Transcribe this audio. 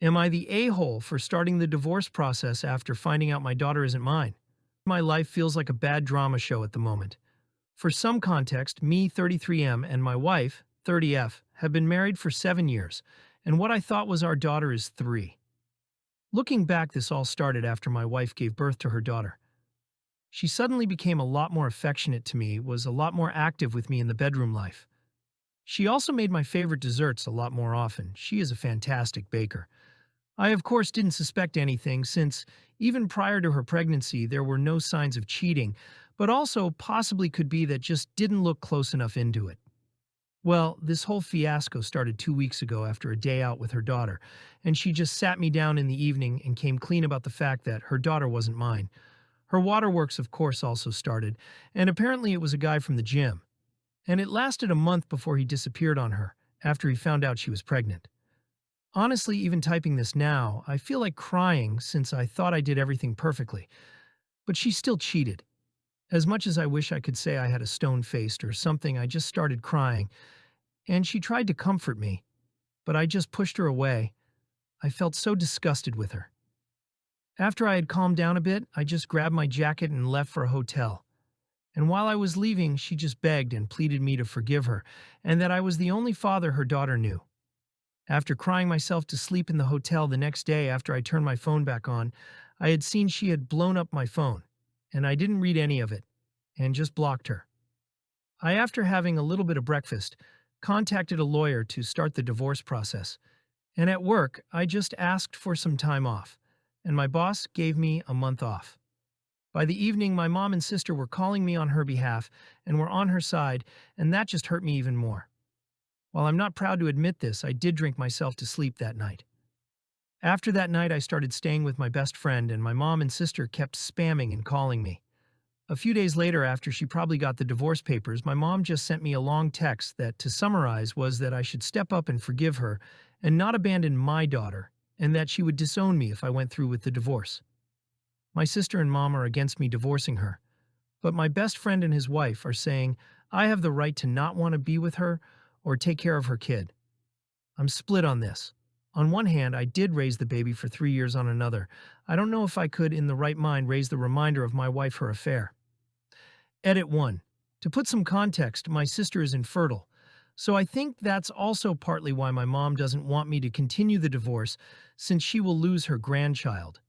Am I the a-hole for starting the divorce process after finding out my daughter isn't mine? My life feels like a bad drama show at the moment. For some context, me, 33M, and my wife, 30F, have been married for 7 years, and what I thought was our daughter is 3. Looking back, this all started after my wife gave birth to her daughter. She suddenly became a lot more affectionate to me, was a lot more active with me in the bedroom life. She also made my favorite desserts a lot more often. She is a fantastic baker. I, of course, didn't suspect anything since, even prior to her pregnancy, there were no signs of cheating, but also possibly could be that just didn't look close enough into it. Well, this whole fiasco started 2 weeks ago after a day out with her daughter, and she just sat me down in the evening and came clean about the fact that her daughter wasn't mine. Her waterworks, of course, also started, and apparently it was a guy from the gym. And it lasted a month before he disappeared on her, after he found out she was pregnant. Honestly, even typing this now, I feel like crying since I thought I did everything perfectly. But she still cheated. As much as I wish I could say I had a stone-faced or something, I just started crying. And she tried to comfort me, but I just pushed her away. I felt so disgusted with her. After I had calmed down a bit, I just grabbed my jacket and left for a hotel. And while I was leaving, she just begged and pleaded me to forgive her, and that I was the only father her daughter knew. After crying myself to sleep in the hotel the next day after I turned my phone back on, I had seen she had blown up my phone, and I didn't read any of it, and just blocked her. After having a little bit of breakfast, contacted a lawyer to start the divorce process, and at work, I just asked for some time off, and my boss gave me a month off. By the evening, my mom and sister were calling me on her behalf and were on her side, and that just hurt me even more. While I'm not proud to admit this, I did drink myself to sleep that night. After that night, I started staying with my best friend, and my mom and sister kept spamming and calling me. A few days later, after she probably got the divorce papers, my mom just sent me a long text that, to summarize, was that I should step up and forgive her and not abandon my daughter, and that she would disown me if I went through with the divorce. My sister and mom are against me divorcing her, but my best friend and his wife are saying I have the right to not want to be with her or take care of her kid. I'm split on this. On one hand, I did raise the baby for 3 years. On another, I don't know if I could, in the right mind, raise the reminder of my wife her affair. Edit 1. To put some context, my sister is infertile, so I think that's also partly why my mom doesn't want me to continue the divorce, since she will lose her grandchild.